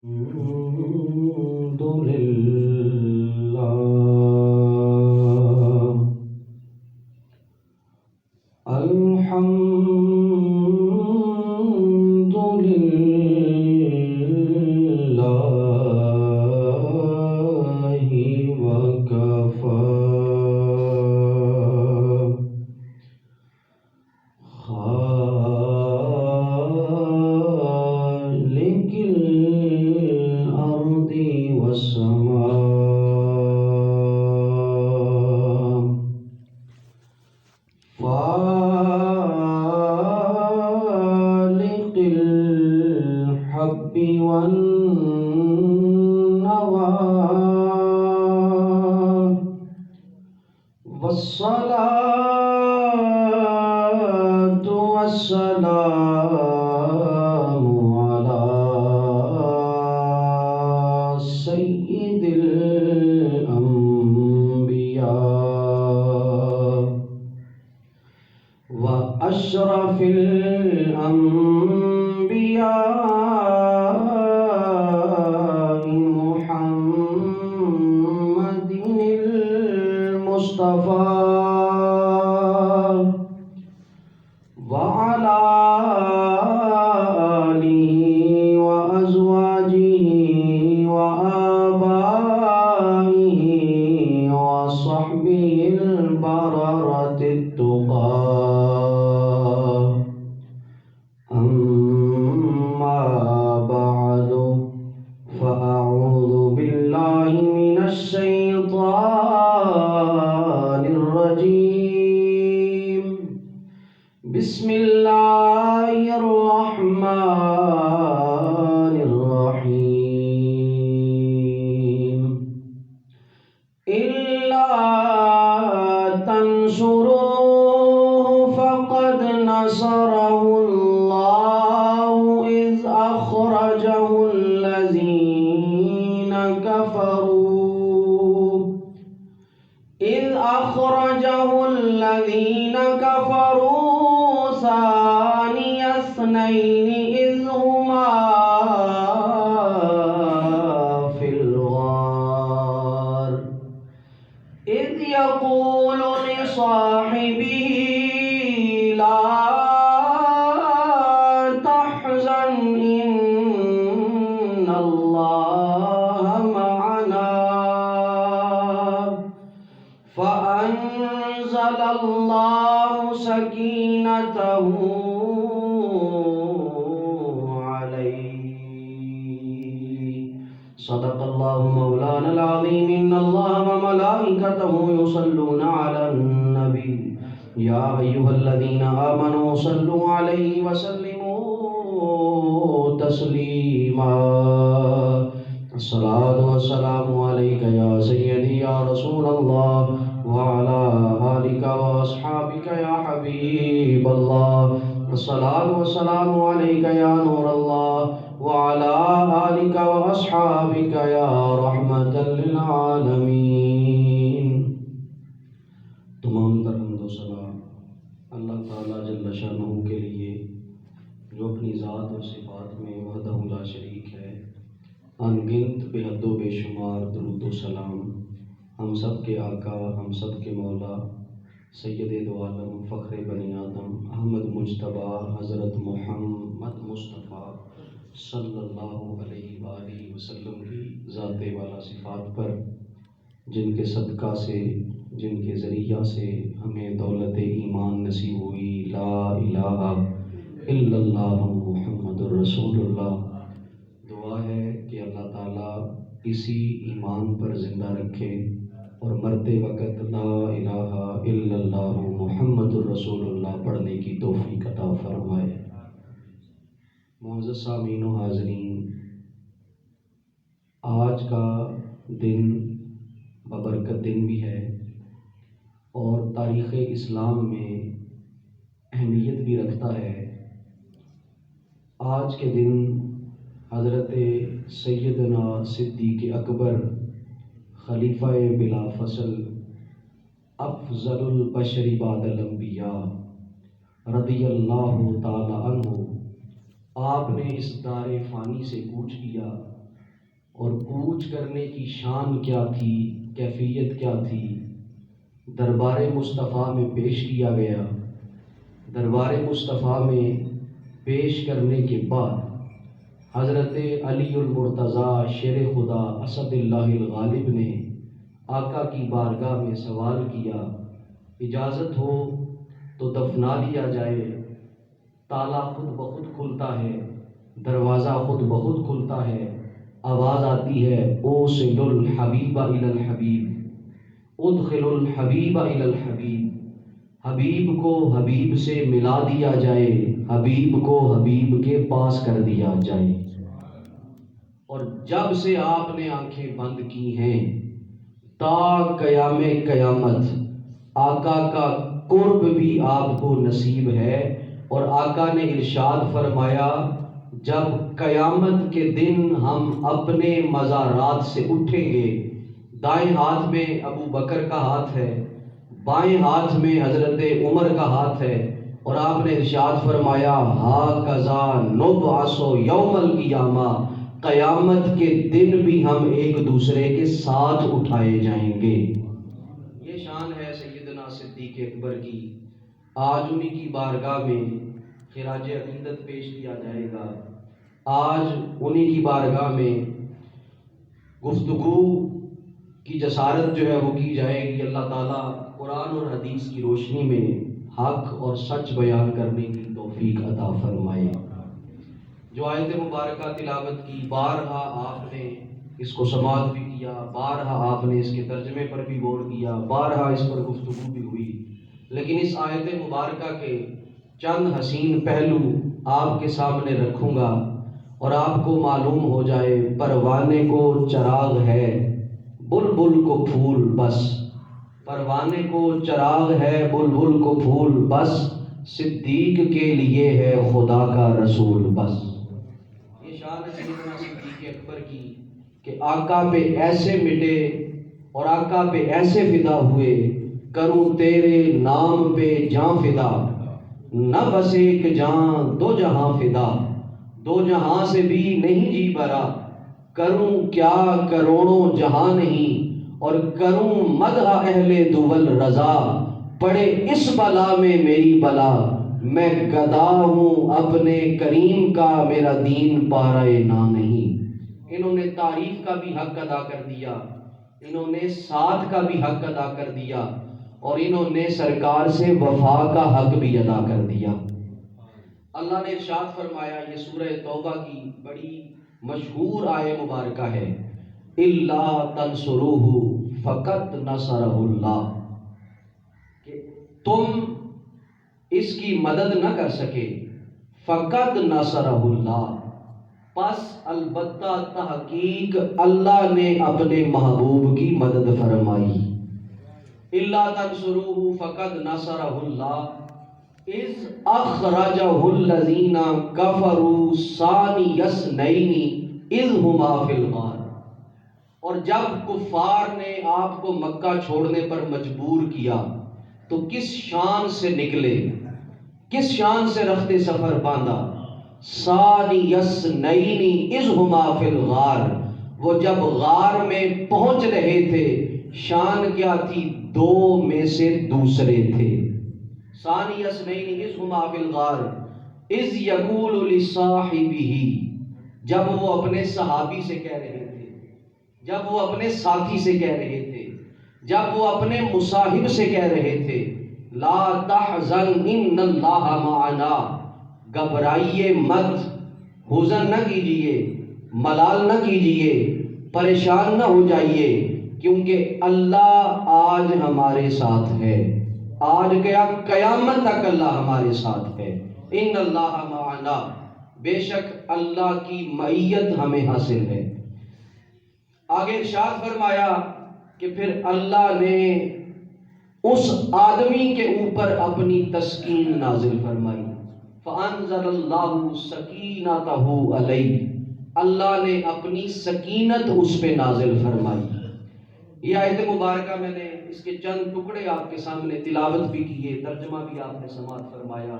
الحمد لله الحمد لله وكفى خالق الأرض والسماء فالق الحب والنوى والصلاة والسلام على سيد الأنبياء وأشرف الأنبياء محمد المصطفى وعلى آله وأزواجه وآبائه وصحبه البررة التقى أما بعد فأعوذ بالله من الشيطان الرجيم بسم الله الرحمن الرحيم إلا تنصروه فقد نصره الله إذ أخرجه الذين كفروا ثاني اثنين إذ هما في الغار إذ يقول لصاحبه لا تحزن إن الله معنا فأنزل الله سكينته عليه صدق الله مولانا العظيم إن الله وملائكته يصلون على النبي يا أيها الذين آمنوا صلوا عليه وسلموا تسليما الصلاة والسلام عليك يا سيدي يا رسول الله وعلى آلك وأصحابك يا حبيب الله الصلاة والسلام عليك يا نور الله وعلى آلك وأصحابك يا رحمة للعالمين تمام تر حمد و ثنا اللہ تعالیٰ جل شانہ کے لیے جو اپنی ذات و صفات میں وحدہ لا شریک ہے، ان گنت بے حد و بے شمار درود و سلام ہم سب کے آقا، ہم سب کے مولا، سید دو عالم، فخر بنی آدم، احمد مجتبیٰ، حضرت محمد مصطفیٰ صلی اللہ علیہ وآلہ وسلم کی ذات والا صفات پر، جن کے صدقہ سے، جن کے ذریعہ سے ہمیں دولت ایمان نصیب ہوئی، لا الہ الا اللہ محمد الرسول اللہ۔ دعا ہے کہ اللہ تعالیٰ اسی ایمان پر زندہ رکھے اور مرتے وقت لا الہ الا اللہ محمد الرسول اللہ پڑھنے کی توفیق عطا فرمائے۔ معزز سامعین و حاضرین، آج کا دن ببرکت دن بھی ہے اور تاریخ اسلام میں اہمیت بھی رکھتا ہے۔ آج کے دن حضرت سیدنا صدیق اکبر خلیفہ بلا فصل افضل البشر بعد الانبیاء رضی اللہ تعالی عنہ، آپ نے اس دار فانی سے کوچ کیا اور کوچ کرنے کی شان کیا تھی، کیفیت کیا تھی، دربار مصطفیٰ میں پیش کیا گیا۔ دربار مصطفیٰ میں پیش کرنے کے بعد حضرت علی المرتضیٰ شیر خدا اسد اللہ الغالب نے آقا کی بارگاہ میں سوال کیا، اجازت ہو تو دفنا دیا جائے۔ تالا خود بخود کھلتا ہے، دروازہ خود بخود کھلتا ہے، آواز آتی ہے اوصل الحبیب الی الحبیب، ادخل الحبیب الی الحبیب، حبیب کو حبیب سے ملا دیا جائے، حبیب کو حبیب کے پاس کر دیا جائے۔ اور جب سے آپ نے آنکھیں بند کی ہیں تا قیام قیامت آقا کا قرب بھی آپ کو نصیب ہے۔ اور آقا نے ارشاد فرمایا، جب قیامت کے دن ہم اپنے مزارات سے اٹھیں گے، دائیں ہاتھ میں ابو بکر کا ہاتھ ہے، بائیں ہاتھ میں حضرت عمر کا ہاتھ ہے، اور آپ نے ارشاد فرمایا ہاکذا نبعث یوم القیامہ، قیامت کے دن بھی ہم ایک دوسرے کے ساتھ اٹھائے جائیں گے۔ یہ شان ہے سیدنا صدیق اکبر کی۔ آج انہی کی بارگاہ میں خراج عقیدت پیش کیا جائے گا، آج انہی کی بارگاہ میں گفتگو کی جسارت جو ہے وہ کی جائے گی۔ اللہ تعالیٰ قرآن اور حدیث کی روشنی میں حق اور سچ بیان کرنے کی توفیق عطا فرمائے۔ جو آیت مبارکہ تلاوت کی، بارہا آپ نے اس کو سماعت بھی کیا، بارہا آپ نے اس کے ترجمے پر بھی غور کیا، بارہا اس پر گفتگو بھی ہوئی، لیکن اس آیت مبارکہ کے چند حسین پہلو آپ کے سامنے رکھوں گا اور آپ کو معلوم ہو جائے پروانے کو چراغ ہے بلبل کو پھول بس، پروانے کو چراغ ہے بلبل کو پھول بس، صدیق کے لیے ہے خدا کا رسول بس۔ یہ شان ہے سیدنا صدیق اکبر کی کہ آقا پہ ایسے مٹے اور آقا پہ ایسے فدا ہوئے، کروں تیرے نام پہ جاں فدا، نہ بس ایک جاں دو جہاں فدا، دو جہاں سے بھی نہیں جی برا، کروں کیا کروڑوں جہاں نہیں، اور کروں مدح اہل دول رضا، پڑے اس بلا میں میری بلا، میں گدا ہوں اپنے کریم کا، میرا دین پارہ نہ نہیں۔ انہوں نے تعریف کا بھی حق ادا کر دیا، انہوں نے ساتھ کا بھی حق ادا کر دیا، اور انہوں نے سرکار سے وفا کا حق بھی ادا کر دیا۔ اللہ نے ارشاد فرمایا، یہ سورہ توبہ کی بڑی مشہور آیہ مبارکہ ہے، اِلَّا تَنْصُرُوهُ فَقَدْ نَصَرَهُ اللَّهُ، کہ تم اس کی مدد نہ کر سکے، فَقَدْ نَصَرَهُ اللَّهُ، پس البتہ تحقیق اللہ نے اپنے محبوب کی مدد فرمائی۔ اِلَّا تَنْصُرُوهُ فَقَدْ نَصَرَهُ اللَّهُ اِذْ أَخْرَجَهُ الَّذِينَ كَفَرُوا ثَانِيَ اثْنَيْنِ اِذْ هُمَا فِي الْغَارِ، اور جب کفار نے آپ کو مکہ چھوڑنے پر مجبور کیا تو کس شان سے نکلے، کس شان سے رخت سفر باندھا، ثَانِيَ اثْنَيْنِ اِذْ هُمَا فِي الْغَارِ، وہ جب غار میں پہنچ رہے تھے، شان کیا تھی، دو میں سے دوسرے تھے۔ ثانی اثنین اذ ہما فی الغار اذ یقول لصاحبہ، جب وہ اپنے صحابی سے کہہ رہے تھے، جب وہ اپنے ساتھی سے کہہ رہے تھے، جب وہ اپنے مصاحب سے کہہ رہے تھے، لا تحزن ان اللہ معنا، گھبرائیے مت، حزن نہ کیجئے، ملال نہ کیجئے، پریشان نہ ہو جائیے، کیونکہ اللہ آج ہمارے ساتھ ہے، آج کیا قیامت تک اللہ ہمارے ساتھ ہے۔ ان اللہ معنا، بے شک اللہ کی معیت ہمیں حاصل ہے۔ آگے ارشاد فرمایا کہ پھر اللہ نے اس آدمی کے اوپر اپنی تسکین نازل فرمائی، فَأَنزَلَ اللَّهُ سَكِينَتَهُ عَلَيْهِ، اللہ نے اپنی سکینت اس پہ نازل فرمائی۔ یہ آیت مبارکہ میں نے اس کے چند ٹکڑے آپ کے سامنے تلاوت بھی کیے، ترجمہ بھی آپ نے سماعت فرمایا۔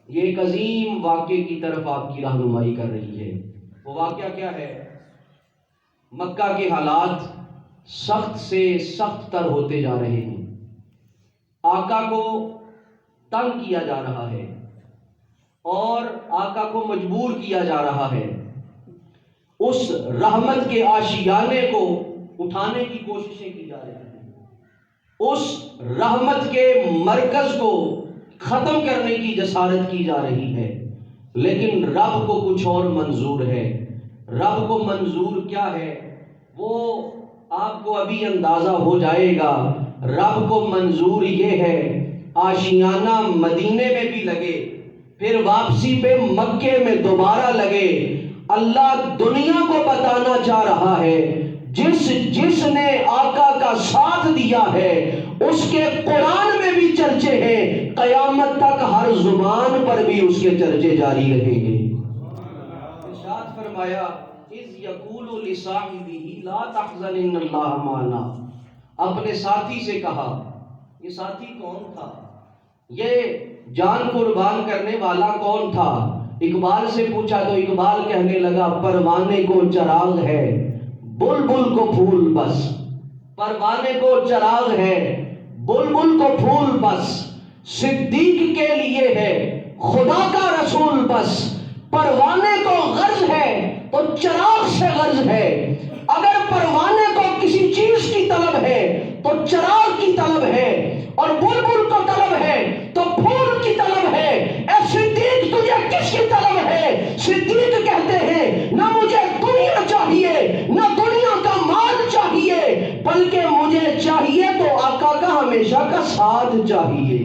یہ ایک عظیم واقعے کی طرف آپ کی رہنمائی کر رہی ہے۔ وہ واقعہ کیا ہے؟ مکہ کے حالات سخت سے سخت تر ہوتے جا رہے ہیں، آقا کو تنگ کیا جا رہا ہے اور آقا کو مجبور کیا جا رہا ہے، اس رحمت کے آشیانے کو اٹھانے کی کوششیں کی جا رہی ہیں، اس رحمت کے مرکز کو ختم کرنے کی جسارت کی جا رہی ہے، لیکن رب کو کچھ اور منظور ہے۔ رب کو منظور کیا ہے وہ آپ کو ابھی اندازہ ہو جائے گا۔ رب کو منظور یہ ہے آشیانہ مدینے میں بھی لگے، پھر واپسی پہ مکے میں دوبارہ لگے۔ اللہ دنیا کو بتانا چاہ رہا ہے جس نے آقا کا ساتھ دیا ہے اس کے قرآن میں بھی چرچے ہیں، قیامت تک ہر زبان پر بھی اس کے چرچے جاری رہیں گے۔ ارشاد فرمایا اذ یقول لصاحبہ لا تحزن ان اللہ معنا، اپنے ساتھی سے کہا۔ یہ ساتھی کون تھا؟ یہ جان قربان کرنے والا کون تھا؟ اقبال سے پوچھا تو اقبال کہنے لگا پروانے کو چراغ ہے بلبل کو پھول بس، پروانے کو چراغ ہے بلبل کو پھول بس، صدیق کے لیے ہے خدا کا رسول بس، پروانے کو غرض ہے تو چراغ سے غرض ہے، اگر پروانے کو کسی چیز کی طلب ہے تو چراغ کی طلب ہے، اور بلبل کو طلب ہے تو پھول کی طلب ہے۔ اے صدیق تجھے کس کی طلب ہے؟ صدیق کہتے ہیں نہ مجھے دنیا چاہیے نہ دنیا کا مال چاہیے، بلکہ مجھے چاہیے تو آقا کا ہمیشہ کا ساتھ چاہیے۔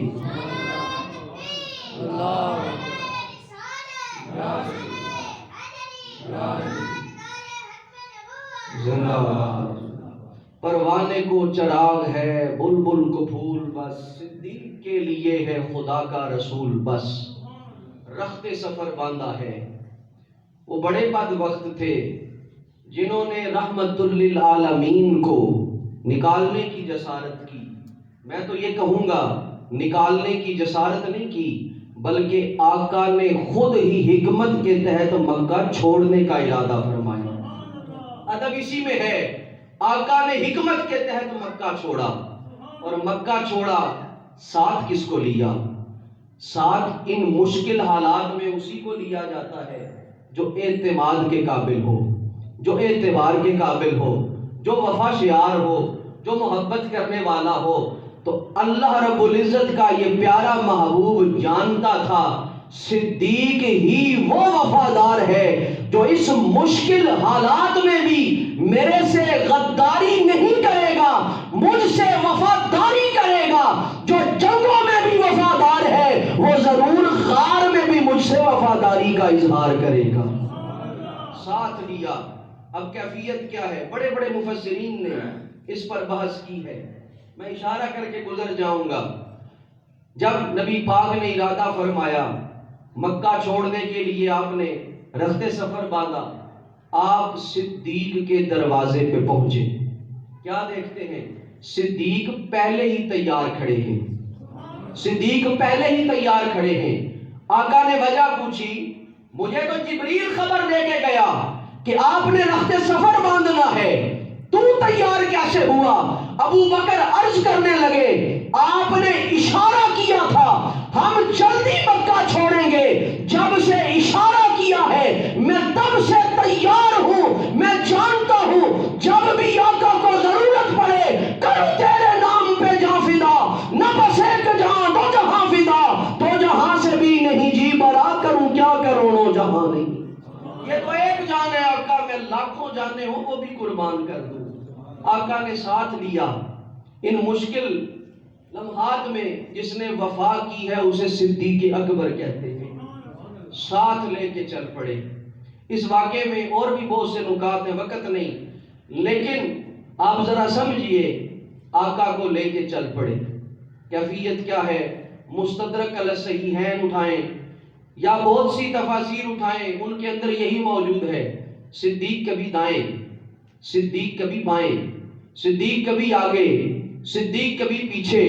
زندہ باد۔ پروانے کو چراغ ہے بلبل کو پھول بس، صدیق کے لیے ہے خدا کا رسول بس، رخت سفر باندھا ہے۔ وہ بڑے بدبخت تھے جنہوں نے رحمت للعالمین کو نکالنے کی جسارت کی۔ میں تو یہ کہوں گا نکالنے کی جسارت نہیں کی، بلکہ آقا نے خود ہی حکمت کے تحت مکہ چھوڑنے کا ارادہ فرمایا۔ ادب اسی میں ہے، آقا نے حکمت کے تحت مکہ چھوڑا، اور مکہ چھوڑا ساتھ کس کو لیا؟ ساتھ ان مشکل حالات میں اسی کو لیا جاتا ہے جو اعتماد کے قابل ہو، جو اعتبار کے قابل ہو، جو وفا شیار ہو، جو محبت کرنے والا ہو۔ تو اللہ رب العزت کا یہ پیارا محبوب جانتا تھا صدیق ہی وہ وفادار ہے جو اس مشکل حالات میں بھی میرے سے غداری نہیں کرے گا، مجھ سے وفاداری کرے گا۔ جو جنگوں میں بھی وفادار ہے وہ ضرور غار میں بھی مجھ سے وفاداری کا اظہار کرے گا۔ ساتھ لیا۔ اب کیفیت کیا ہے؟ بڑے بڑے مفسرین نے اس پر بحث کی ہے، میں اشارہ کر کے گزر جاؤں گا۔ جب نبی پاک نے ارادہ فرمایا مکہ چھوڑنے کے لیے، آپ نے رخت سفر باندھا، آپ صدیق کے دروازے پہ پہنچے۔ کیا دیکھتے ہیں؟ صدیق پہلے ہی تیار کھڑے ہیں، صدیق پہلے ہی تیار کھڑے ہیں۔ آقا نے وجہ پوچھی، مجھے تو جبریل خبر دے کے گیا کہ آپ نے رخت سفر باندھنا ہے، تو تیار کیسے ہوا؟ ابو بکر عرض کرنے لگے آپ نے اشارہ کیا تھا ہم جلدی مکہ چھوڑیں گے، جب سے اشارہ کیا ہے میں تب سے تیار ہوں۔ میں جانتا ہوں جب بھی آقا کو ضرورت پڑے کروں تیرے نام پہ جاں فدا، نہ بس ایک جہاں دو جہاں فدا، دو جہاں سے بھی نہیں جی بڑا کروں کیا کروڑوں جہاں نہیں۔ یہ تو ایک جان ہے آقا، میں لاکھوں جانے ہوں وہ بھی قربان کر دوں۔ آقا نے ساتھ لیا ان مشکل لمحات میں۔ جس نے وفا کی ہے اسے صدیق اکبر کہتے ہیں۔ ساتھ لے کے چل پڑے۔ اس واقعے میں اور بھی بہت سے نکات ہیں، وقت نہیں، لیکن آپ ذرا سمجھئے آقا کو لے کے چل پڑے۔ کیفیت کیا ہے؟ مستدرک علی الصحیحین اٹھائیں یا بہت سی تفاسیر اٹھائیں، ان کے اندر یہی موجود ہے۔ صدیق کبھی دائیں، صدیق کبھی بائیں، صدیق کبھی آگے، صدیق کبھی پیچھے۔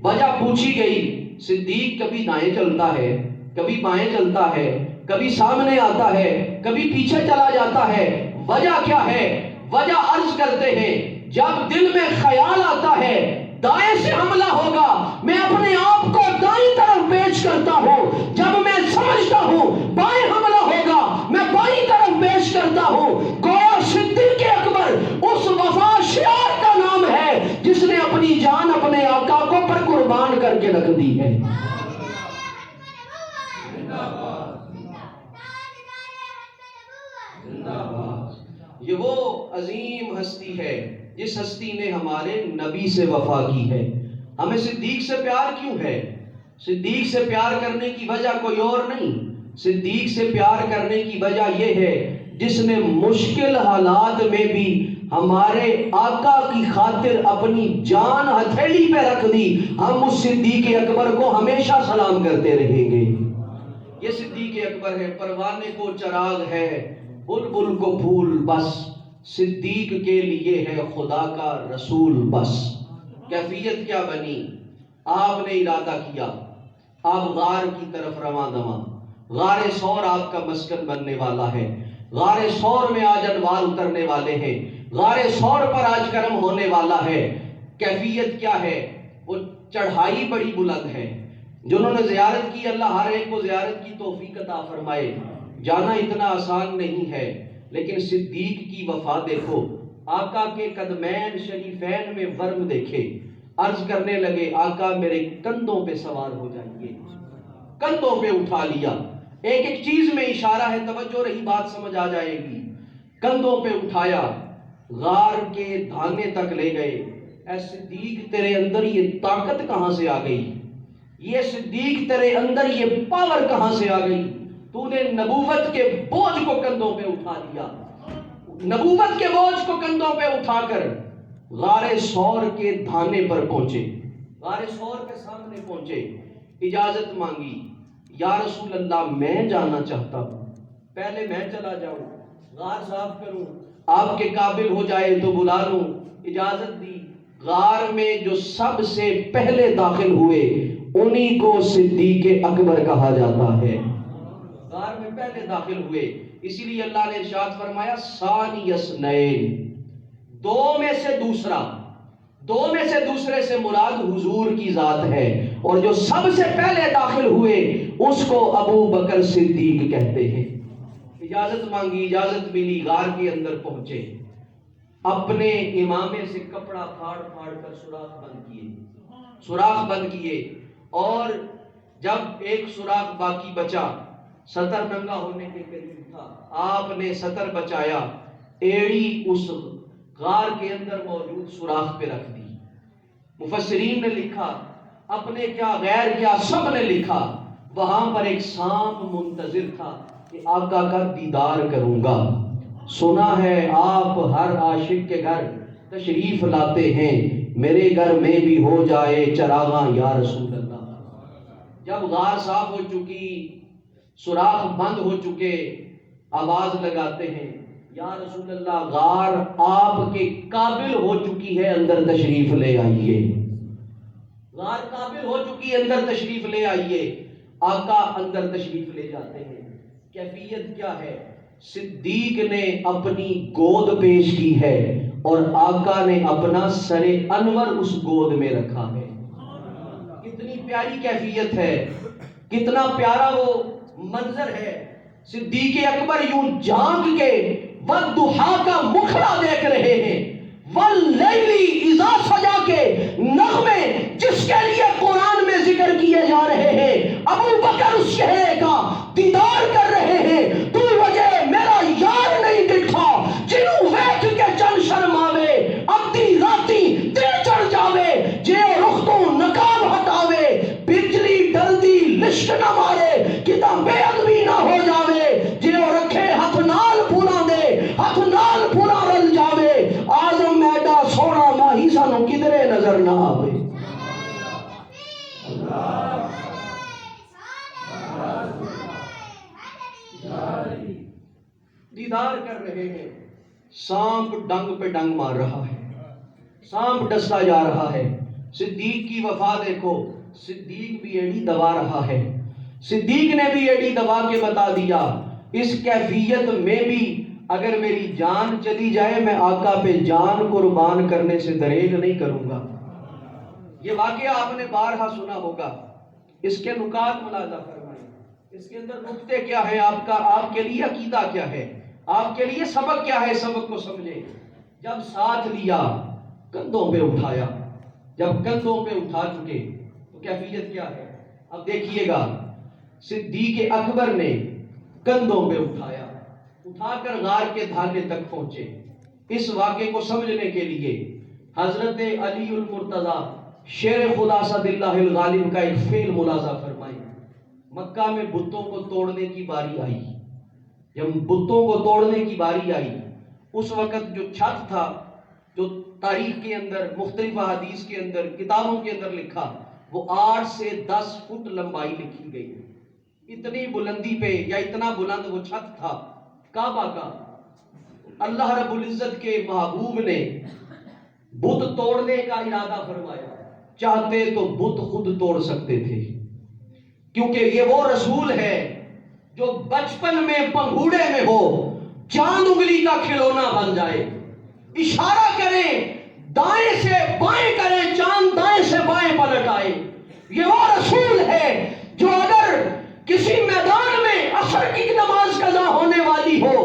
وجہ پوچھی گئی، صدیق کبھی دائیں چلتا ہے، کبھی بائیں چلتا ہے، کبھی سامنے آتا ہے، کبھی پیچھے چلا جاتا ہے۔ وجہ کیا ہے؟ وجہ عرض کرتے ہیں جب دل میں خیال آتا ہے دائیں سے حملہ ہوگا میں اپنے آپ کو دائیں طرف پیش کرتا ہوں، جب میں سمجھتا ہوں بائیں حملہ ہوگا میں بائیں طرف پیش کرتا ہوں۔ گویا صدیق اکبر اس وفا شعار کا نام ہے جس نے اپنی جان اپنے آقا کو پر قربان کر کے رکھ دی ہے۔ یہ وہ عظیم ہستی ہے جس ہستی نے ہمارے نبی سے وفا کی ہے۔ ہمیں صدیق سے پیار کیوں ہے؟ صدیق سے پیار کرنے کی وجہ کوئی اور نہیں، صدیق سے پیار کرنے کی وجہ یہ ہے جس نے مشکل حالات میں بھی ہمارے آقا کی خاطر اپنی جان ہتھیلی پہ رکھ دی۔ ہم اس صدیق اکبر کو ہمیشہ سلام کرتے رہیں گے۔ یہ صدیق اکبر ہے، پروانے کو چراغ ہے، بلبل کو پھول بس، صدیق کے لیے ہے خدا کا رسول بس۔ کیفیت کیا بنی؟ آپ نے ارادہ کیا آپ غار کی طرف رواں دواں، غار ثور آپ کا مسکن بننے والا ہے، غار ثور میں آج انوار اترنے والے ہیں، غار ثور پر آج کرم ہونے والا ہے۔ کیفیت کیا ہے؟ وہ چڑھائی بڑی بلند ہے، جنہوں نے زیارت کی اللہ ہر ایک کو زیارت کی توفیق عطا فرمائے۔ جانا اتنا آسان نہیں ہے، لیکن صدیق کی وفا دیکھو، آقا کے قدمین شریفین میں ورم دیکھے، عرض کرنے لگے آقا میرے کندھوں پہ سوار ہو جائیے، کندھوں پہ اٹھا لیا۔ ایک ایک چیز میں اشارہ ہے، توجہ رہی بات سمجھ آ جائے گی۔ کندھوں پہ اٹھایا، غار کے دھانے تک لے گئے۔ اے صدیق تیرے اندر یہ طاقت کہاں سے آ گئی؟ یہ صدیق تیرے اندر یہ پاور کہاں سے آ گئی؟ تو نے نبوت کے بوجھ کو کندھوں پہ اٹھا لیا۔ نبوت کے بوجھ کو کندھوں پہ اٹھا کر غار ثور کے دھانے پر پہنچے، غار ثور کے سامنے پہنچے، اجازت مانگی، یا رسول اللہ میں جانا چاہتا ہوں، پہلے میں چلا جاؤں، غار صاف کروں، آپ کے قابل ہو جائے تو بلا لوں۔ اجازت دی۔ غار میں جو سب سے پہلے داخل ہوئے انہی کو صدیق اکبر کہا جاتا ہے۔ غار میں پہلے داخل ہوئے، اسی لیے اللہ نے ارشاد فرمایا ثانی اثنین، دو میں سے دوسرا، دو میں سے دوسرے سے مراد حضور کی ذات ہے، اور جو سب سے پہلے داخل ہوئے اس کو ابو بکر صدیق کہتے ہیں۔ اجازت مانگی، اجازت ملی، غار کے اندر پہنچے، اپنے امامے سے کپڑا پھاڑ پھاڑ کر سوراخ بند کیے، سوراخ بند کیے، اور جب ایک سوراخ باقی بچا، سطر ننگا ہونے کے قریب تھا، آپ نے سطر بچایا، ایڑی اس غار کے اندر موجود سوراخ پہ رکھ دی۔ مفسرین نے لکھا، اپنے کیا غیر کیا سب نے لکھا، وہاں پر ایک سانپ منتظر تھا کہ آقا کا دیدار کروں گا۔ سنا ہے آپ ہر عاشق کے گھر تشریف لاتے ہیں، میرے گھر میں بھی ہو جائے چراغاں یا رسول اللہ۔ جب غار صاف ہو چکی، سوراخ بند ہو چکے، آواز لگاتے ہیں یا رسول اللہ غار آپ کے قابل ہو چکی ہے، اندر تشریف لے آئیے، غار قابل ہو چکی ہے، اندر تشریف لے آئیے۔ آقا اندر تشریف لے جاتے ہیں۔ کیفیت کیا ہے؟ صدیق نے اپنی گود پیش کی ہے اور آقا نے اپنا سر انور اس گود میں رکھا ہے۔ کتنی پیاری کیفیت ہے، کتنا پیارا وہ منظر ہے۔ صدیق اکبر یوں جھانک کے والضحیٰ کا مکھڑا دیکھ رہے ہیں، واللیل اذا سجا کے نغمے جس کے لیے قرآن میں ذکر کیے جا رہے ہیں، ابو بکر اس چہرے کا دیدار کر رہے ہیں۔ تو وجہ میرا یار نہیں دکھا، جنوں ویکھ کے چن شرماوے، ابدی راتی دل چڑھ جاوے، جے رخ تو نقاب ہٹاوے، بجلی ڈلدی لشک نہ مارے، کتا بے ادبی نہ ہو جاوے، جے رکھے ہاتھ نال پھولاں دے، ہاتھ نال پھولاں رل جاوے، آزم ایڈا سونا ماہی سانو کدرے نظر نہ آوے۔ دیدار کر رہے ہیں، سانپ ڈنگ پہ ڈنگ مار رہا ہے، سانپ ڈستا جا رہا ہے۔ صدیق کی وفا دیکھو، صدیق بھی ایڑی دبا رہا ہے، صدیق نے بھی ایڑی دبا کے بتا دیا۔ اس کیفیت میں بھی اگر میری جان چلی جائے میں آقا پہ جان قربان کرنے سے دریغ نہیں کروں گا۔ یہ واقعہ آپ نے بارہا سنا ہوگا، اس کے نکات ملاحظہ فرمائیں، اس کے اندر نقطے کیا ہے، آپ کے لیے عقیدہ کیا ہے، آپ کے لیے سبق کیا ہے، سبق کو سمجھیں۔ جب ساتھ لیا، کندھوں پہ اٹھایا، جب کندھوں پہ اٹھا چکے تو کیفیت کیا ہے؟ اب دیکھیے گا، صدیق اکبر نے کندھوں پہ اٹھایا، اٹھا کر غار کے دھانے تک پہنچے۔ اس واقعے کو سمجھنے کے لیے حضرت علی المرتضی شیر خدا صد اللہ الغالب کا ایک فعل ملاحظہ فرمائیں۔ مکہ میں بتوں کو توڑنے کی باری آئی، جب بتوں کو توڑنے کی باری آئی، اس وقت جو چھت تھا، جو تاریخ کے اندر، مختلف احادیث کے اندر، کتابوں کے اندر لکھا، وہ 8 سے 10 فٹ لمبائی لکھی گئی۔ اتنی بلندی پہ، یا اتنا بلند وہ چھت تھا کعبہ کا۔ اللہ رب العزت کے محبوب نے بت توڑنے کا ارادہ فرمایا، چاہتے تو بت خود توڑ سکتے تھے، کیونکہ یہ وہ رسول ہے جو بچپن میں پنگھوڑے میں ہو، چاند انگلی کا کھلونا بن جائے، اشارہ کریں دائیں سے بائیں کریں، چاند دائیں سے بائیں پلٹ آئے۔ یہ وہ رسول ہے جو اگر کسی میدان میں عصر کی نماز قضا ہونے والی ہو،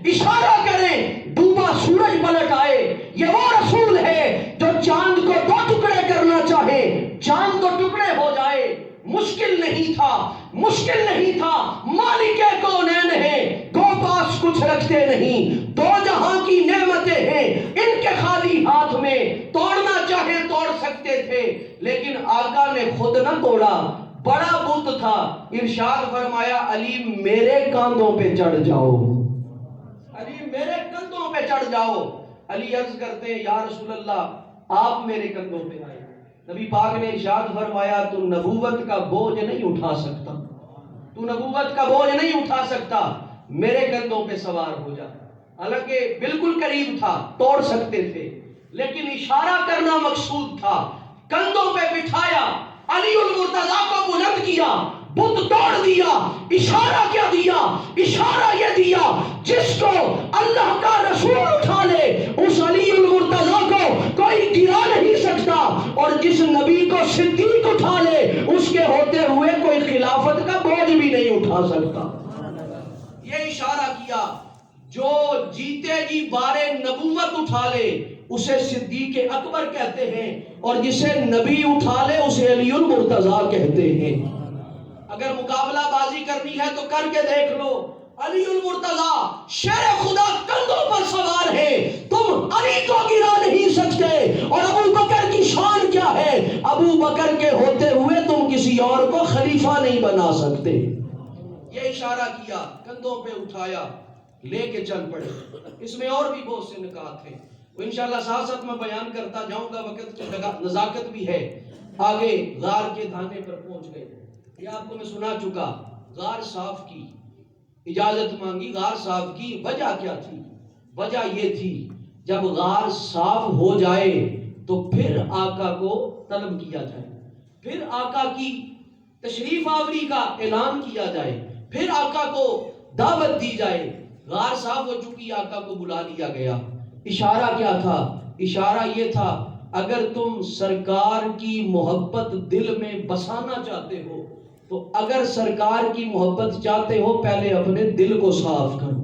اشارہ کریں ڈوبا سورج پلٹ آئے۔ یہ وہ رسول ہے جو چاند کو 2 ٹکڑے کرنا چاہے، چاند 2 ٹکڑے ہو جائے۔ مشکل نہیں تھا، مشکل نہیں تھا، مالک کونین ہے، دو پاس کچھ رکھتے نہیں، 2 جہاں کی نعمتیں ہیں ان کے خالی ہاتھ میں، توڑنا چاہے توڑ سکتے تھے، لیکن آقا نے خود نہ توڑا، بڑا بت تھا، ارشاد فرمایا علی میرے کاندھوں پہ چڑھ جاؤ، علی میرے کندھوں پہ چڑھ جاؤ۔ علی عرض کرتے ہیں یا رسول اللہ آپ میرے کندھوں پہ آئے۔ نبی پاک نے ارشاد فرمایا تو نبوت کا بوجھ نہیں اٹھا سکتا، تو نبوت کا بوجھ نہیں اٹھا سکتا، میرے کندھوں پہ سوار ہو جا۔ حالانکہ بالکل قریب تھا، توڑ سکتے تھے، لیکن اشارہ کرنا مقصود تھا۔ کندھوں پہ بٹھایا، علی المرتضیٰ کو بلند کیا، بت توڑ دیا۔ اشارہ کیا دیا؟ اشارہ یہ دیا جس کو اللہ کا رسول اٹھا لے اس علی المرتضیٰ کو کوئی گرا نہیں سکتا، اور جس نبی کو صدیق اٹھا لے اس کے ہوتے ہوئے کوئی خلافت کا بوجھ بھی نہیں اٹھا سکتا۔ یہ اشارہ کیا، جو جیتے جی بارے نبوت اٹھا لے اسے صدیق اکبر کہتے ہیں، اور جسے نبی اٹھا لے اسے علی المرتضیٰ کہتے ہیں۔ اگر مقابلہ بازی کرنی ہے تو کر کے دیکھ لو، علی المرتضیٰ شیر خدا کندھوں پر سوار ہے، تم علی کو گرا نہیں سکتے۔ اور ابو بکر کی شان کیا ہے؟ ابو بکر کے ہوتے ہوئے تم کسی اور کو خلیفہ نہیں بنا سکتے۔ یہ اشارہ کیا، کندھوں پہ اٹھایا، لے کے چل پڑے۔ اس میں اور بھی بہت سے نکات ہیں، وہ انشاءاللہ ساتھ ساتھ میں بیان کرتا جاؤں گا، وقت کی نزاکت بھی ہے۔ آگے غار کے دھانے پر پہنچ گئے، یہ آپ کو میں سنا چکا۔ غار صاف کی، اجازت مانگی، غار صاف کی۔ وجہ کیا تھی؟ وجہ یہ تھی جب غار صاف ہو جائے تو پھر آقا کو طلب کیا جائے، پھر آقا کی تشریف آوری کا اعلان کیا جائے، پھر آقا کو دعوت دی جائے۔ غار صاف ہو چکی، آقا کو بلا لیا گیا۔ اشارہ کیا تھا؟ اشارہ یہ تھا اگر تم سرکار کی محبت دل میں بسانا چاہتے ہو تو اگر سرکار کی محبت چاہتے ہو پہلے اپنے دل کو صاف کرو،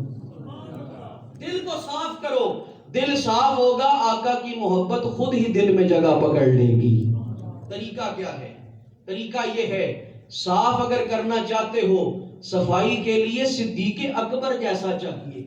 دل کو صاف کرو۔ دل صاف ہوگا، آقا کی محبت خود ہی دل میں جگہ پکڑ لے گی۔ طریقہ کیا ہے؟ طریقہ یہ ہے، صاف اگر کرنا چاہتے ہو صفائی کے لیے صدیق اکبر جیسا چاہیے،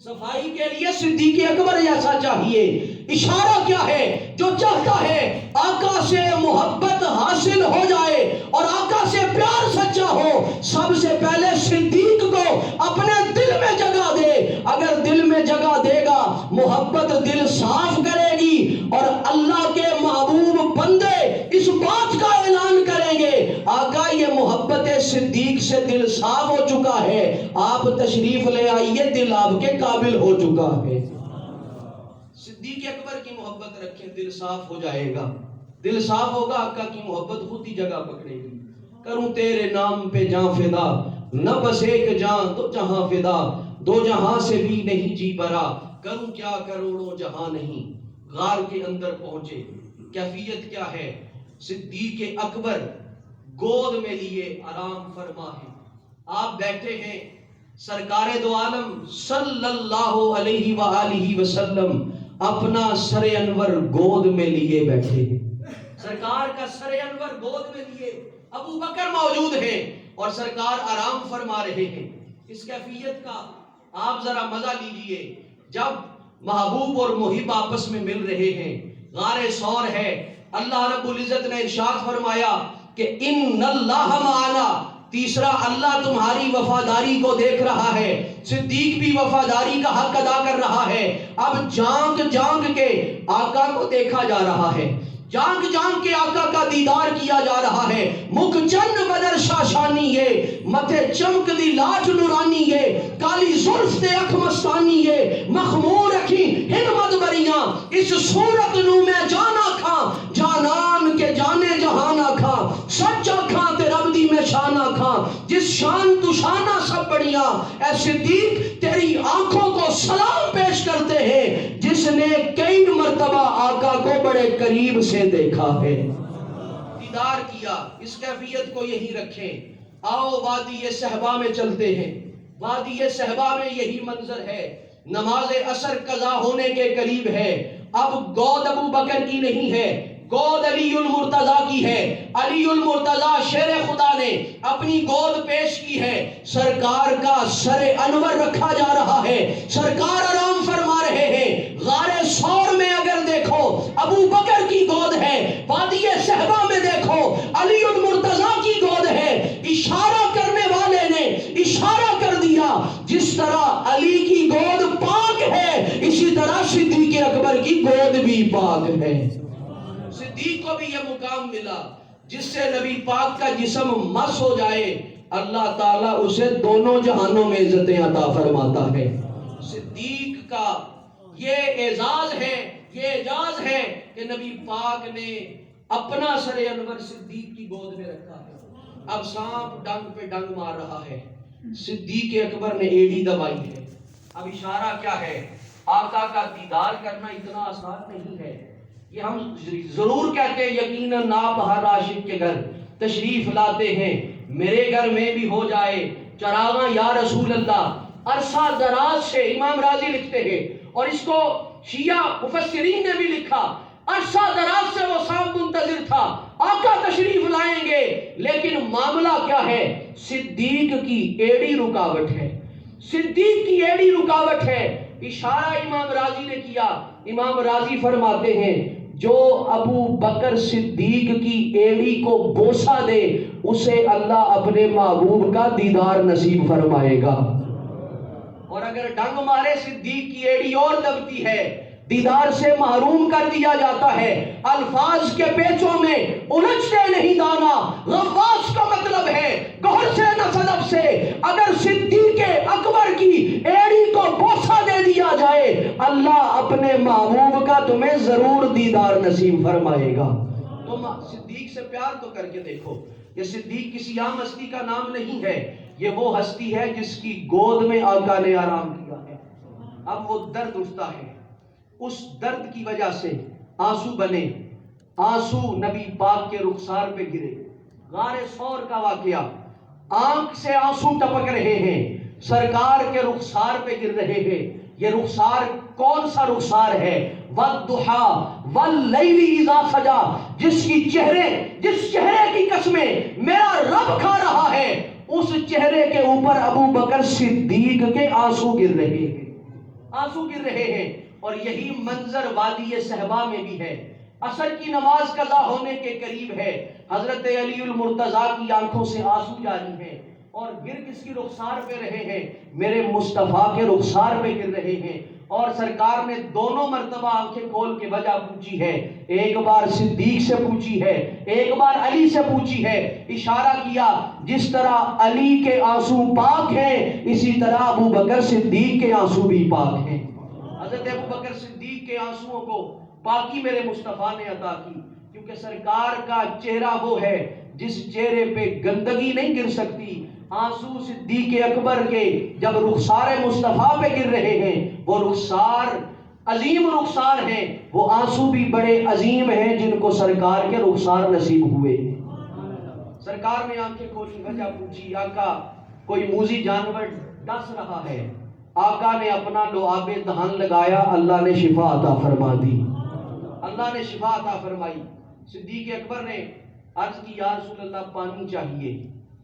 صفائی کے لیے صدیق اکبر جیسا چاہیے۔ اشارہ کیا ہے؟ جو چاہتا ہے آقا سے محبت حاصل ہو جائے اور آقا سے پیار سچا ہو، سب سے پہلے صدیق کو اپنے دل میں جگہ دے۔ اگر دل میں جگہ دے گا محبت دل صاف کرے گی، اور اللہ کے محبوب بندے اس بات کا اعلان کریں گے آقا یہ محبت صدیق سے دل صاف ہو چکا ہے، آپ تشریف لے آئیے، دل آپ کے قابل ہو چکا ہے۔ صدیق اکبر کی محبت رکھیں، دل صاف ہو جائے گا، دل صاف ہوگا، آقا کی محبت خود ہی جگہ پکڑے گی۔ کروں تیرے نام پہ جاں فدا، نہ بس ایک جاں تو جہاں فدا، دو جہاں سے بھی نہیں جی برا، کروں کیا کروڑوں جہاں نہیں۔ غار کے اندر پہنچے، کیفیت کیا ہے؟ صدیق اکبر گود میں لیے آرام فرما ہے۔ آپ بیٹھے ہیں، سرکار دو عالم صلی اللہ علیہ وآلہ وسلم اپنا سر انور گود میں لیے بیٹھے ہیں۔ سرکار کا سر انور گود میں لیے ابو بکر موجود ہیں اور سرکار آرام فرما رہے ہیں۔ اس کیفیت کا آپ ذرا مزہ لیجئے، جب محبوب اور محب آپس میں مل رہے ہیں، غار ثور ہے، اللہ رب العزت نے ارشاد فرمایا کہ ان اللہ معنا، تیسرا اللہ تمہاری وفاداری کو دیکھ رہا ہے۔ صدیق بھی وفاداری کا حق ادا کر رہا ہے۔ اب جانگ جانگ کے آقا کو دیکھا جا رہا ہے، جانگ جانگ کے آقا کا دیدار کیا جا رہا ہے۔ مکھ چند بدر شاشانی ہے، متھے چمک دی لاج نورانی ہے، کالی زلف دے اکھ مستانی ہے، مخمور رکھی ہمت بریاں، اس صورت نو میں جانا کھاں، جانان کے جانے جہانا کھاں، سچا کھاں تے رب دی میں شانہ کھاں، جس شان تو شانہ سب بڑیاں۔ اے صدیق تیری آنکھوں کو سلام پیش کرتے ہیں جس نے کئی مرتبہ آقا کو بڑے قریب سے دیکھا ہے، دیدار کیا۔ اس کیفیت کو یہی رکھیں۔ آؤ وادی صحبا میں چلتے ہیں۔ وادی صحبا میں یہی منظر ہے، نماز عصر قضا ہونے کے قریب ہے۔ اب گود ابو بکر کی نہیں ہے، گود علی المرتضیٰ کی ہے۔ علی المرتضیٰ شیر خدا نے اپنی گود پیش کی ہے، سرکار کا سر انور رکھا جا رہا ہے، سرکار آرام فرما رہے ہیں۔ غار ثور میں اگر دیکھو ابو بکر کی گود ہے، وادی صحبا میں دیکھو علی المرتضیٰ کی گود ہے۔ اشارہ کرنے والے نے اشارہ کر دیا، جس طرح علی کی گود پاک ہے اسی طرح صدیق اکبر کی گود بھی پاک ہے۔ صدیق کو بھی یہ مقام ملا، جس سے نبی پاک کا جسم مس ہو جائے اللہ تعالیٰ اسے دونوں جہانوں میں عزتیں عطا فرماتا ہے۔ صدیق کا یہ اعزاز ہے، یہ اعجاز ہے کہ نبی پاک نے اپنا سر انور صدیق کی گود میں رکھا ہے۔ اب سانپ ڈنگ پہ ڈنگ مار رہا ہے، صدیق اکبر نے ایڑی دبائی ہے۔ اب اشارہ کیا ہے؟ آقا کا دیدار کرنا اتنا آسان نہیں ہے۔ یہ ہم ضرور کہتے ہیں یقیناً آپ ہر عاشق کے گھر تشریف لاتے ہیں، میرے گھر میں بھی ہو جائے چراغاں یا رسول اللہ۔ عرصہ دراز سے امام راضی لکھتے ہیں، اور اس کو شیعہ مفسرین نے بھی لکھا، عرصہ دراز سے وہ سانپ منتظر تھا، آقا تشریف لائیں گے، لیکن معاملہ کیا ہے؟ صدیق کی ایڑی رکاوٹ ہے، صدیق کی ایڑی رکاوٹ ہے۔ اشارہ امام راضی نے کیا، امام راضی فرماتے ہیں جو ابو بکر صدیق کی ایڑی کو بوسہ دے اسے اللہ اپنے محبوب کا دیدار نصیب فرمائے گا، اور اگر ڈنگ مارے صدیق کی ایڑی اور دبتی ہے، دیدار سے محروم کر دیا جاتا ہے۔ الفاظ کے پیچوں میں الجھتے نہیں دانا، غواص کا مطلب ہے گہر سے نہ صدف سے۔ اگر صدیق اکبر کی ایڑی کو بوسہ دے دیا جائے اللہ اپنے محبوب کا تمہیں ضرور دیدار نصیب فرمائے گا۔ تم صدیق سے پیار تو کر کے دیکھو۔ یہ صدیق کسی عام ہستی کا نام نہیں ہے، یہ وہ ہستی ہے جس کی گود میں آقا نے آرام کیا ہے۔ اب وہ درد اٹھتا ہے، اس درد کی وجہ سے آنسو بنے، آنسو نبی پاک کے رخسار پہ گرے۔ غار ثور کا واقعہ، آنکھ سے آنسو ٹپک رہے ہیں، سرکار کے رخسار پہ گر رہے ہیں۔ یہ رخسار کون سا رخسار ہے؟ وَالضُّحَىٰ وَاللَّيْلِ اِذَا سَجَىٰ، جس چہرے کی قسمیں میرا رب کھا رہا ہے، اس چہرے کے اوپر ابو بکر صدیق کے آنسو گر رہے ہیں، آنسو گر رہے ہیں۔ اور یہی منظر وادی صحبا میں بھی ہے۔ عصر کی نماز قضا ہونے کے قریب ہے، حضرت علی المرتضیٰ کی آنکھوں سے آنسو جاری ہیں، اور گر کس کی رخسار پہ رہے ہیں؟ میرے مصطفیٰ کے رخسار پہ گر رہے ہیں۔ اور سرکار نے دونوں مرتبہ آنکھیں کھول کے وجہ پوچھی ہے، ایک بار صدیق سے پوچھی ہے، ایک بار علی سے پوچھی ہے۔ اشارہ کیا جس طرح علی کے آنسو پاک ہیں اسی طرح ابو بکر صدیق کے آنسو بھی پاک ہیں۔ حضرت ابو بکر صدیق کے آنسوؤں کو پاکی میرے مصطفیٰ نے عطا کی، کیونکہ سرکار کا چہرہ وہ ہے جس چہرے پہ گندگی نہیں گر سکتی، آنسو صدیق اکبر کے جب رخسار مصطفیٰ پہ گر رہے ہیں، وہ رخسار عظیم رخسار ہیں، وہ آنسو بھی بڑے عظیم ہیں جن کو سرکار کے رخسار نصیب ہوئے۔ سرکار نے آنکھیں کھولی، وجہ پوچھی، آقا کوئی موذی جانور ڈس رہا ہے۔ آقا نے اپنا لعاب دہن لگایا، اللہ نے شفا عطا فرما دی، اللہ نے شفا عطا فرمائی۔ صدیق اکبر نے عرض کی، یا رسول اللہ پانی چاہیے۔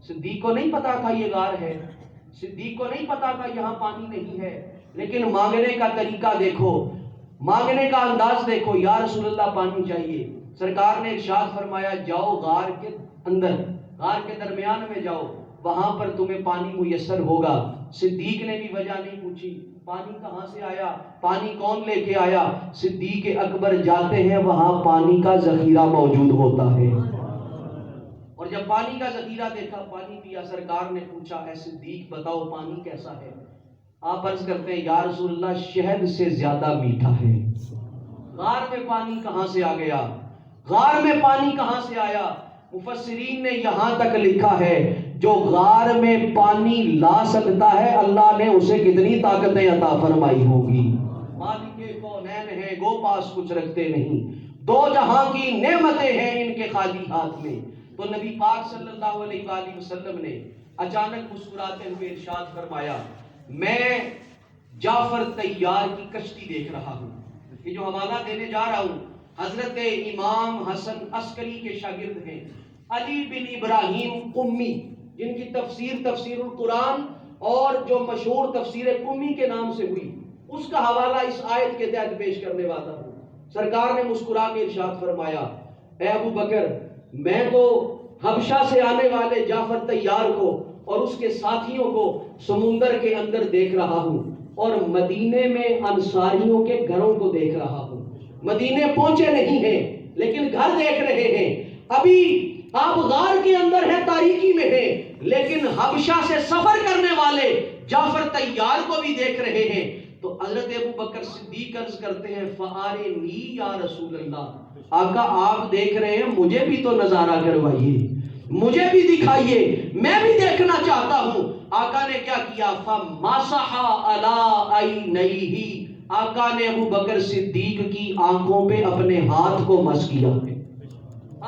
صدیق کو نہیں پتا تھا یہ غار ہے، صدیق کو نہیں پتا تھا یہاں پانی نہیں ہے، لیکن مانگنے کا طریقہ دیکھو، مانگنے کا انداز دیکھو، یا رسول اللہ پانی چاہیے۔ سرکار نے ارشاد فرمایا، جاؤ غار کے اندر، غار کے درمیان میں جاؤ، وہاں پر تمہیں پانی میسر ہوگا۔ صدیق نے بھی وجہ نہیں پوچھی، پانی کہاں سے آیا، پانی کون لے کے آیا؟ صدیق اکبر جاتے ہیں، وہاں پانی کا ذخیرہ موجود ہوتا ہے، اور جب پانی کا ذخیرہ دیکھا، پانی پیا۔ سرکار نے پوچھا، اے صدیق بتاؤ پانی کیسا ہے؟ آپ عرض کرتے ہیں، یا رسول اللہ شہد سے زیادہ میٹھا ہے۔ غار میں پانی کہاں سے آ گیا؟ غار میں پانی کہاں سے آیا؟ مفسرین نے یہاں تک لکھا ہے، جو غار میں پانی لا سکتا ہے، اللہ نے اسے کتنی طاقتیں عطا فرمائی ہوگی۔ مالک کونین ہیں، گو پاس کچھ رکھتے نہیں، دو جہاں کی نعمتیں ہیں ان کے خالی ہاتھ میں۔ تو نبی پاک صلی اللہ علیہ وآلہ وسلم نے اچانک مسکراتے ہوئے ارشاد فرمایا، میں جعفر طیار کی کشتی دیکھ رہا ہوں۔ یہ جو حوالہ دینے جا رہا ہوں حضرت امام حسن عسکری کے شاگرد ہیں، علی بن ابراہیم قمی، جن کی تفسیر القرآن اور جو مشہور تفسیر قمی کے نام سے ہوئی، اس کا حوالہ اس آیت کے تحت پیش کرنے والا ہوں۔ سرکار نے مسکرا کے ارشاد فرمایا، اے ابو بکر، میں تو حبشہ سے آنے والے جعفر طیار کو اور اس کے ساتھیوں کو سمندر کے اندر دیکھ رہا ہوں، اور مدینے میں انصاریوں کے گھروں کو دیکھ رہا ہوں۔ مدینے پہنچے نہیں ہیں لیکن گھر دیکھ رہے ہیں۔ ابھی آپ غار کے اندر ہیں، تاریکی میں ہیں، لیکن حبشہ سے سفر کرنے والے جعفر طیار کو بھی دیکھ رہے ہیں۔ تو حضرت ابو بکر صدیق عرض کرتے ہیں، فَآرِنِی یا رسول اللہ، آقا آپ دیکھ رہے ہیں، مجھے بھی تو نظارہ کروائیے، مجھے بھی دکھائیے، میں بھی دیکھنا چاہتا ہوں۔ آقا نے کیا کیا؟ فَمَسَحَ عَلَىٰ عَيْنَيْهِ، آقا نے ابو بکر صدیق کی آنکھوں پہ اپنے ہاتھ کو مس کیا۔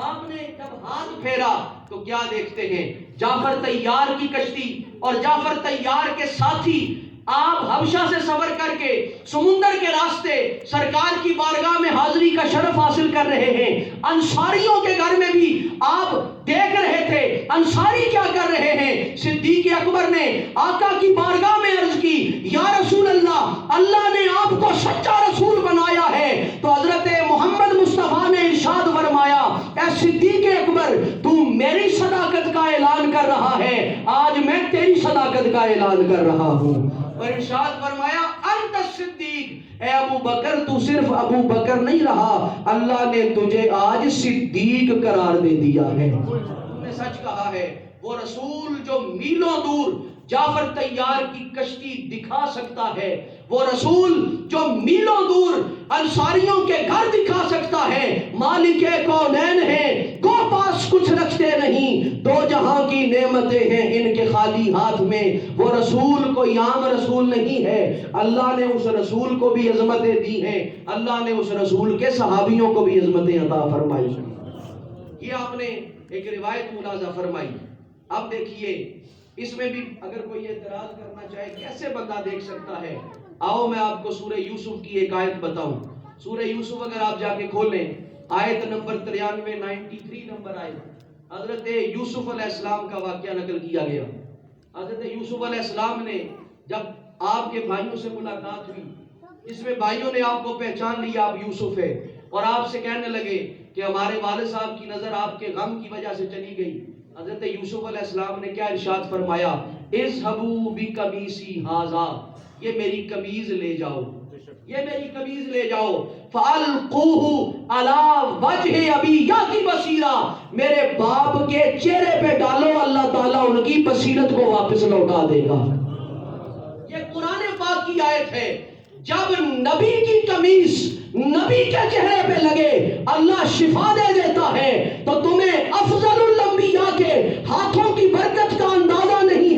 آپ نے جب ہاتھ پھیرا تو کیا دیکھتے ہیں؟ جعفر طیار کی کشتی اور جعفر طیار کے ساتھی، آپ حبشہ سے سفر کر کے سمندر کے راستے سرکار کی بارگاہ میں حاضری کا شرف حاصل کر رہے ہیں۔ انصاریوں کے گھر میں بھی آپ دیکھ رہے تھے، انصاری کیا کر رہے ہیں؟ صدیق اکبر نے آقا کی بارگاہ میں عرض کی، یا رسول اللہ، اللہ نے آپ کو سچا رسول بنایا ہے۔ تو حضرت محمد مصطفیٰ نے ارشاد فرمایا، اے صدیق اکبر، تو میری صداقت کا اعلان کر رہا ہے، آج میں تیری صداقت کا اعلان کر رہا ہوں۔ اور ارشاد فرمایا، انت صدیق، اے ابو بکر تو صرف ابو بکر نہیں رہا، اللہ نے تجھے آج صدیق قرار دے دیا ہے۔ تم نے سچ کہا ہے۔ وہ رسول جو میلوں دور جعفر طیار کی کشتی دکھا سکتا ہے، وہ رسول جو میلوں دور انصاریوں کے گھر دکھا سکتا ہے، مالک کونین ہے، گو پاس کچھ رکھتے نہیں، دو جہاں کی نعمتیں ہیں ان کے خالی ہاتھ میں۔ وہ رسول کوئی عام رسول نہیں ہے، اللہ نے اس رسول کو بھی عظمتیں دی ہیں، اللہ نے اس رسول کے صحابیوں کو بھی عظمتیں عطا فرمائی۔ یہ آپ نے ایک روایت ملاحظہ فرمائی۔ اب دیکھیے اس میں بھی اگر کوئی اعتراض کرنا چاہے کیسے بندہ دیکھ سکتا ہے، آؤ میں آپ کو سورہ یوسف کی ایک آیت بتاؤں۔ سورہ یوسف اگر آپ جا کے کھولیں، آیت نمبر 93 نمبر آیت، حضرت یوسف علیہ السلام کا واقعہ نقل کیا گیا۔ حضرت یوسف علیہ السلام نے جب آپ کے بھائیوں سے ملاقات ہوئی، اس میں بھائیوں نے آپ کو پہچان لیا، آپ یوسف ہے، اور آپ سے کہنے لگے کہ ہمارے والد صاحب کی نظر آپ کے غم کی وجہ سے چلی گئی۔ حضرت یوسف علیہ السلام نے کیا ارشاد فرمایا؟ اذهبوا بقمیصی ھذا، یہ میری قمیض لے جاؤ، یہ میری قمیض لے جاؤ، فَأَلْقُوهُ عَلَى وَجْهِ أَبِي يَأْتِ بَصِيرًا، میرے باپ کے چہرے پہ ڈالو، اللہ تعالیٰ ان کی بصیرت کو واپس لوٹا دے گا۔ یہ قرآن پاک کی آیت ہے۔ جب نبی کی قمیض نبی کے چہرے پہ لگے اللہ شفا دے دیتا ہے، تو تمہیں افضل الانبیاء کے ہاتھوں کی برکت کا اندازہ نہیں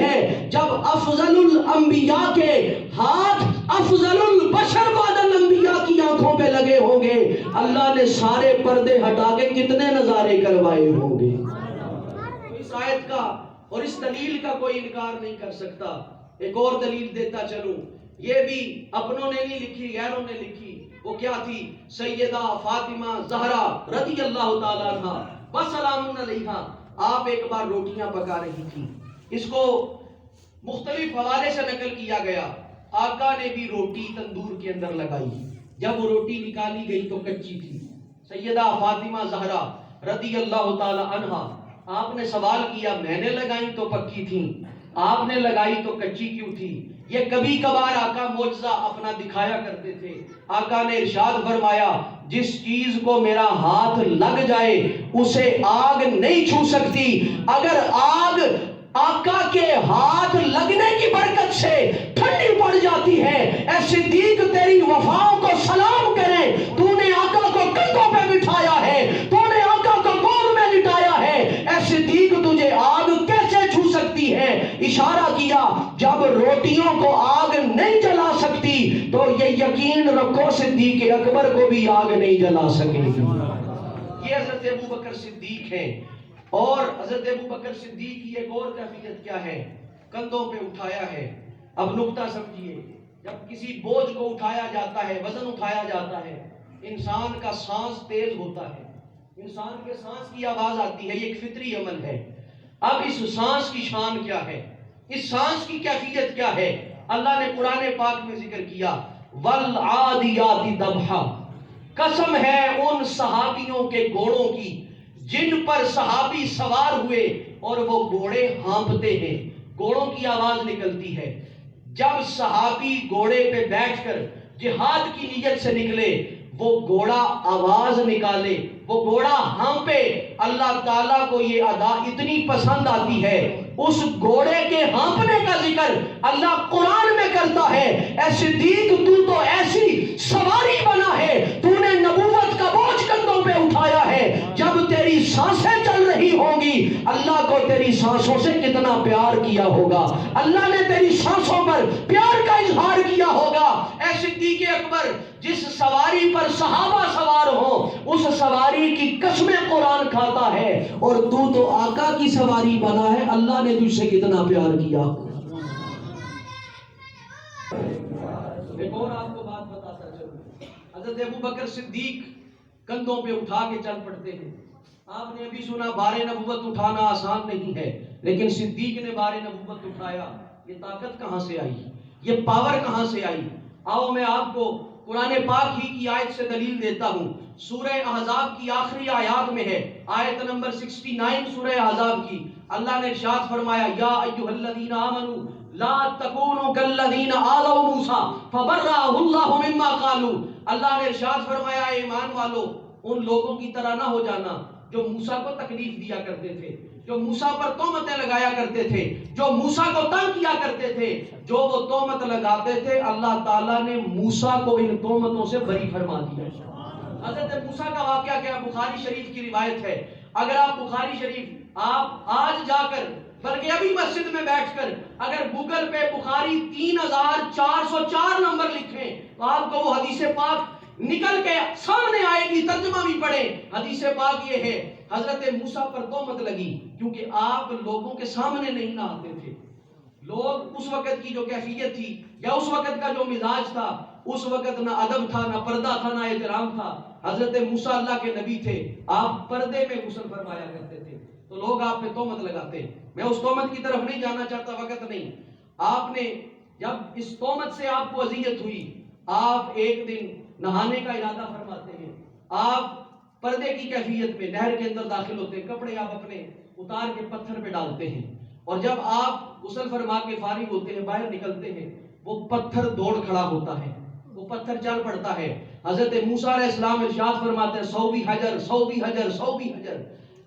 ہوں گے، اللہ نے سارے پردے ہٹا کے کتنے نظارے کروائے ہوں گے۔ اس آیت کا اور اس دلیل کا کوئی انکار نہیں کر سکتا۔ ایک اور دلیل دیتا چلوں، یہ بھی اپنوں نے نہیں لکھی، غیروں نے لکھی۔ وہ کیا تھی؟ سیدہ فاطمہ زہرا رضی اللہ تعالیٰ عنہا وسلام علیہا، آپ ایک بار روٹیاں پکا رہی تھی۔ اس کو مختلف حوالے سے نقل کیا گیا، آقا نے بھی روٹی تندور کے اندر لگائی، جب وہ روٹی نکالی گئی تو کچی تھی۔ سیدہ فاطمہ زہرا رضی اللہ تعالی عنہا، آپ نے سوال کیا، میں نے لگائی تو پکی تھی، آپ نے لگائی تو کچی کیوں تھی؟ یہ کبھی کبھار آقا معجزہ اپنا دکھایا کرتے تھے۔ آقا نے ارشاد فرمایا، جس چیز کو میرا ہاتھ لگ جائے اسے آگ نہیں چھو سکتی، اگر آگ آقا کے ہاتھ لگنے کی برکت سے ٹھنڈی پڑ جاتی ہے، اے صدیق تیری وفاؤں کو سلام کرے، تو نے آقا کو کندھوں پہ بٹھایا ہے، تو نے آقا کو گود میں لٹایا ہے، اے صدیق تجھے آگ کیسے چھو سکتی ہے؟ اشارہ کیا، جب روٹیوں کو آگ نہیں جلا سکتی تو یہ یقین رکھو صدیق اکبر کو بھی آگ نہیں جلا سکے گی۔ یہ حضرت ابو بکر صدیق ہیں۔ اور حضرت ابو بکر صدیق کی ایک اور کیفیت کیا ہے؟ کندھوں پہ اٹھایا ہے۔ اب نقطہ سمجھیے، جب کسی بوجھ کو اٹھایا جاتا ہے، وزن اٹھایا جاتا ہے، انسان کا سانس تیز ہوتا ہے، انسان کے سانس کی آواز آتی ہے، یہ ایک فطری عمل ہے۔ اب اس سانس کی شان کیا ہے؟ اس سانس کی کیفیت کیا ہے؟ اللہ نے قرآن پاک میں ذکر کیا، وَالْعَادِيَاتِ ضَبْحًا، قسم ہے ان صحابیوں کے گھوڑوں کی جن پر صحابی سوار ہوئے اور وہ گھوڑے ہانپتے ہیں، گھوڑوں کی آواز نکلتی ہے۔ جب صحابی گھوڑے پہ بیٹھ کر جہاد کی نیت سے نکلے، وہ گھوڑا آواز نکالے، وہ گھوڑا ہانپے، اللہ تعالیٰ کو یہ ادا اتنی پسند آتی ہے، اس گھوڑے کے ہانپنے کا ذکر اللہ قرآن میں کرتا ہے۔ اے صدیق تو ایسی سواری بنا ہے، تو نے نبوت کا بوجھ کندھوں پہ اٹھایا ہے، جب تیری سانسیں چل رہی ہوں گی، اللہ کو تیری سانسوں سے کتنا پیار کیا ہوگا، اللہ نے تیری سانسوں پر پیار کا اظہار کیا ہوگا۔ اے صدیق اکبر، جس سواری پر صحابہ سوار ہوں، اس سواری کی قسمیں قرآن کھاتا ہے، اور تو آقا کی سواری بنا ہے، اللہ نے تجھ سے کتنا پیار کیا۔ ایک اور آپ کو بات بتاتا چلوں، حضرت ابو بکر صدیق کندھوں پہ اٹھا کے چل پڑتے ہیں۔ آپ نے ابھی سنا بار نبوت اٹھانا آسان نہیں ہے، لیکن صدیق نے بار نبوت اٹھایا۔ یہ طاقت کہاں سے آئی؟ یہ پاور کہاں سے آئی؟ آؤ میں آپ کو قرآن پاک ہی کی آیت سے دلیل دیتا ہوں۔ سورہ احزاب کی آخری آیات میں ہے، آیت نمبر 69 سورہ احزاب کی، اللہ نے ارشاد فرمایا، یا ایھا الذین آمنوا لا تکونوا کالذین آذوا موسیٰ فبرأہ اللہ مما قالوا۔ اللہ نے ارشاد فرمایا، اے ایمان والو، ان لوگوں کی طرح نہ ہو جانا جو موسیٰ کو تکلیف دیا کرتے تھے، جو موسیٰ پر تہمتیں لگایا کرتے تھے، جو موسیٰ کو تنگ کیا کرتے تھے، جو وہ تہمت لگاتے تھے، اللہ تعالیٰ نے موسیٰ کو ان تہمتوں سے بری فرما دیا۔ حضرت موسیٰ کا واقعہ کیا؟ بخاری شریف کی روایت ہے۔ اگر آپ بخاری شریف آپ آج جا کر، بلکہ ابھی مسجد میں بیٹھ کر اگر گوگل پہ بخاری 3404 نمبر لکھیں تو آپ کو وہ حدیث پاک نکل کے سامنے آئے گی، ترجمہ بھی پڑھیں۔ حدیث پاک یہ ہے، حضرت موسیٰ پر تہمت لگی کیونکہ آپ لوگوں کے سامنے نہیں نہ آتے تھے۔ لوگ اس وقت کی جو کیفیت تھی یا اس وقت کا جو مزاج تھا، اس وقت نہ ادب تھا، نہ پردہ تھا، نہ احترام تھا۔ حضرت موسیٰ اللہ کے نبی تھے، آپ پردے میں غسل فرمایا کرتے تھے، تو لوگ آپ پہ تہمت لگاتے۔ میں اس تہمت کی طرف نہیں جانا چاہتا، وقت نہیں۔ آپ نے جب اس تہمت سے آپ کو اذیت ہوئی، آپ ایک دن نہانے کا ارادہ فرماتے ہیں، آپ پردے کی کیفیت میں نہر کے اندر داخل ہوتے ہیں، کپڑے آپ اپنے اتار کے پتھر پہ ڈالتے ہیں، اور جب آپ غسل فرما کے فارغ ہوتے ہیں، باہر نکلتے ہیں، وہ پتھر دوڑ کھڑا ہوتا ہے، وہ پتھر چل پڑتا ہے۔ حضرت موسیٰ علیہ السلام ارشاد فرماتے ہیں، سوبی حجر سوبی حجر سوبی حجر،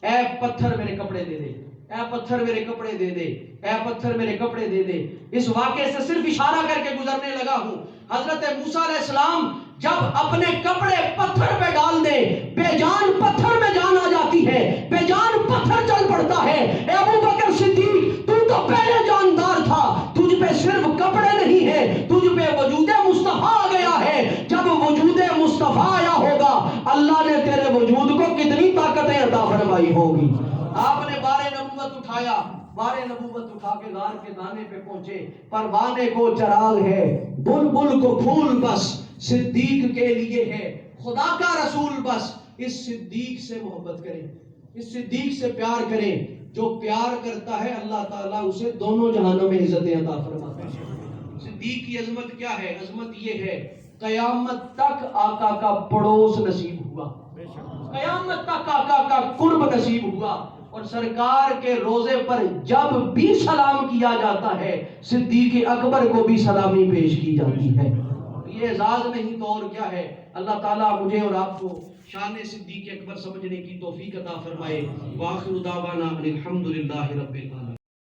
اے پتھر میرے کپڑے دے دے، اے پتھر میرے کپڑے دے دے، اے پتھر میرے کپڑے دے دے۔ اس واقعے سے صرف اشارہ کر کے گزرنے لگا ہوں۔ حضرت موسیٰ علیہ السلام جب اپنے کپڑے پتھر پہ ڈال دے، بے جان پتھر میں جان آ جاتی ہے، بے جان پتھر چل پڑتا ہے۔ اے ابو بکر صدیق، تو پہلے جاندار تھا، تجھ پہ صرف کپڑے نہیں ہے، تجھ پہ وجود مصطفیٰ آ گیا ہے۔ جب وجود مصطفیٰ آیا ہو اللہ نے تیرے وجود کو کتنی طاقتیں عطا فرمائی ہوگی۔ آپ نے بار نبوت اٹھایا، بار نبوت اٹھا کے غار کے دانے پہ پہنچے، پروانے کو چراغ ہے، بلبل کو پھول بس صدیق کے لیے ہے، خدا کا رسول بس اس صدیق سے محبت کریں، اس صدیق سے پیار کریں۔ جو پیار کرتا ہے اللہ تعالیٰ اسے دونوں جہانوں میں عزتیں عطا فرماتا ہے۔ صدیق کی عظمت کیا ہے؟ عظمت یہ ہے قیامت تک آقا کا پڑوس نصیب ہوا، قیامت تک آقا کا قرب نصیب ہوا، اور سرکار کے روزے پر جب بھی سلام کیا جاتا ہے صدیق اکبر کو بھی سلامی پیش کی جاتی ہے۔ یہ اعزاز نہیں تو اور کیا ہے۔ اللہ تعالیٰ مجھے اور آپ کو شان صدیق اکبر سمجھنے کی توفیق عطا فرمائے۔ وآخر دعوانا الحمدللہ رب العالمین۔